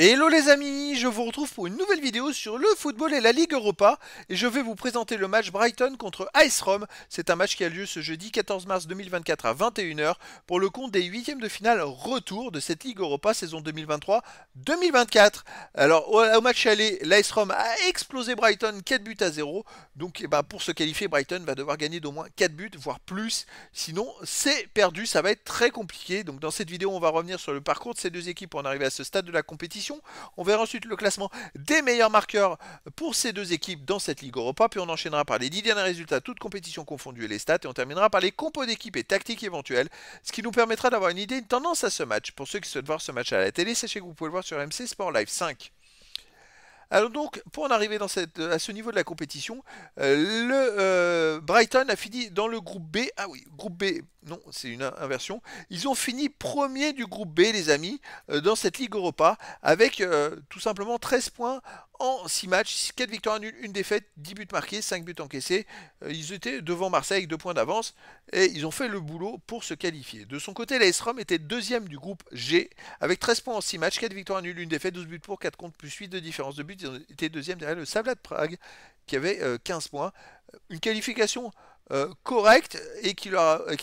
Hello les amis, je vous retrouve pour une nouvelle vidéo sur le football et la Ligue Europa et je vais vous présenter le match Brighton contre AS Rome. C'est un match qui a lieu ce jeudi 14 mars 2024 à 21h pour le compte des huitièmes de finale retour de cette Ligue Europa saison 2023-2024. Alors au match aller, l'AS Rome a explosé Brighton 4 buts à 0. Donc pour se qualifier, Brighton va devoir gagner d'au moins 4 buts, voire plus. Sinon c'est perdu, ça va être très compliqué. Donc dans cette vidéo on va revenir sur le parcours de ces deux équipes pour en arriver à ce stade de la compétition. On verra ensuite le classement des meilleurs marqueurs pour ces deux équipes dans cette Ligue Europa. Puis on enchaînera par les 10 derniers résultats, toutes compétitions confondues et les stats. Et on terminera par les compos d'équipes et tactiques éventuelles. Ce qui nous permettra d'avoir une idée, une tendance à ce match. Pour ceux qui souhaitent voir ce match à la télé, sachez que vous pouvez le voir sur MC Sport Live 5. Alors donc, pour en arriver à ce niveau de la compétition, Brighton a fini dans le groupe B. Ah oui, groupe B, non, c'est une inversion. Ils ont fini premier du groupe B, les amis, dans cette Ligue Europa, avec tout simplement 13 points en 6 matchs, 4 victoires nulles, 1 défaite, 10 buts marqués, 5 buts encaissés. Ils étaient devant Marseille avec 2 points d'avance et ils ont fait le boulot pour se qualifier. De son côté, l'AS Rome était deuxième du groupe G, avec 13 points en 6 matchs, 4 victoires nulles, 1 défaite, 12 buts pour, 4 contre, plus 8 de différence de but. Ils étaient deuxième derrière le Slavia de Prague, qui avait 15 points. Une qualification correcte et qui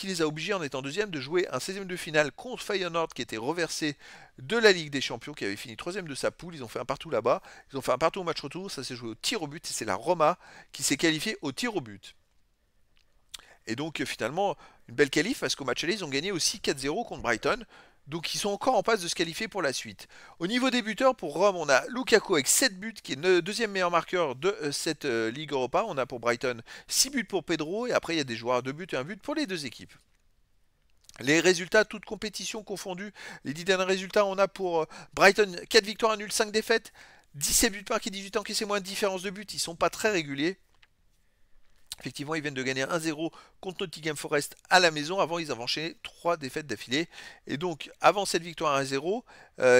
les a obligés en étant deuxième de jouer un 16e de finale contre Feyenoord qui était reversé de la Ligue des Champions, qui avait fini troisième de sa poule. Ils ont fait un partout là-bas, ils ont fait un partout au match retour, ça s'est joué au tir au but et c'est la Roma qui s'est qualifiée au tir au but. Et donc finalement une belle qualif parce qu'au match aller ils ont gagné aussi 4-0 contre Brighton. Donc ils sont encore en passe de se qualifier pour la suite. Au niveau des buteurs, pour Rome, on a Lukaku avec 7 buts, qui est le deuxième meilleur marqueur de cette Ligue Europa. On a pour Brighton 6 buts pour Pedro, et après il y a des joueurs à 2 buts et 1 but pour les deux équipes. Les résultats, toutes compétitions confondues, les 10 derniers résultats, on a pour Brighton 4 victoires, 1 nul, 5 défaites, 17 buts marqués, 18 encaissés, moins de différence de but, ils ne sont pas très réguliers. Effectivement, ils viennent de gagner 1-0 contre Nottingham Forest à la maison. Avant, ils avaient enchaîné 3 défaites d'affilée. Et donc, avant cette victoire 1-0,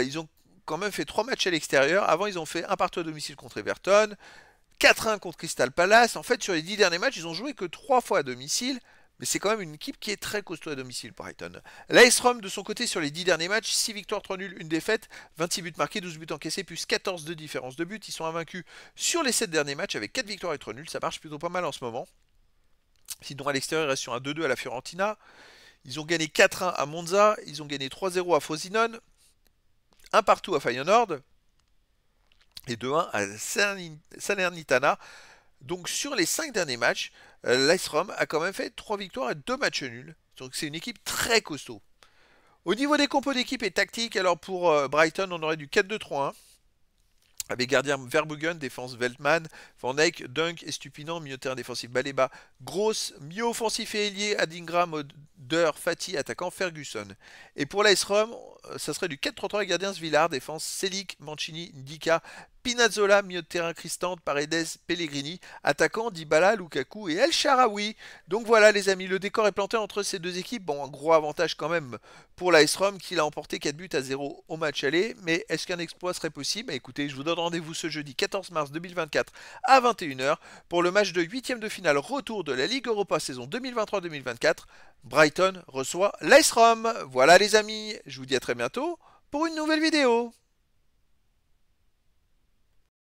ils ont quand même fait 3 matchs à l'extérieur. Avant, ils ont fait un partout à domicile contre Everton, 4-1 contre Crystal Palace. En fait, sur les 10 derniers matchs, ils ont joué que 3 fois à domicile. Mais c'est quand même une équipe qui est très costaud à domicile, Brighton. L'AS Rome, de son côté, sur les 10 derniers matchs, 6 victoires, 3 nuls, 1 défaite, 26 buts marqués, 12 buts encaissés, plus 14 de différence de but. Ils sont invaincus sur les 7 derniers matchs avec 4 victoires et 3 nuls. Ça marche plutôt pas mal en ce moment. Sinon, à l'extérieur, ils restent sur un 2-2 à la Fiorentina. Ils ont gagné 4-1 à Monza. Ils ont gagné 3-0 à Frosinone. Un partout à Feyenoord. Et 2-1 à Salernitana. Donc sur les 5 derniers matchs, l'AS Rome a quand même fait 3 victoires et 2 matchs nuls. Donc c'est une équipe très costaud. Au niveau des compos d'équipe et tactique, alors pour Brighton, on aurait du 4-2-3-1. Avec gardien Verbruggen, défense Veltman, Van Eyck, Dunk, Estupinant, milieu de terrain défensif Baleba, Gross, milieu offensif et ailier, Adingra, Moder, Fati, attaquant Ferguson. Et pour l'AS Rome, ça serait du 4-3-3 avec gardien Svilard, défense Selic, Mancini, Ndika, Pinazzola, milieu de terrain Cristante, Paredes, Pellegrini, attaquant Dybala, Lukaku et El Shaarawy. Donc voilà les amis, le décor est planté entre ces deux équipes. Bon, un gros avantage quand même pour l'AS Rome qui l'a emporté 4 buts à 0 au match aller. Mais est-ce qu'un exploit serait possible? Écoutez, je vous donne rendez-vous ce jeudi 14 mars 2024 à 21h pour le match de 8e de finale retour de la Ligue Europa saison 2023-2024. Brighton reçoit l'AS Rome. Voilà les amis, je vous dis à très bientôt pour une nouvelle vidéo.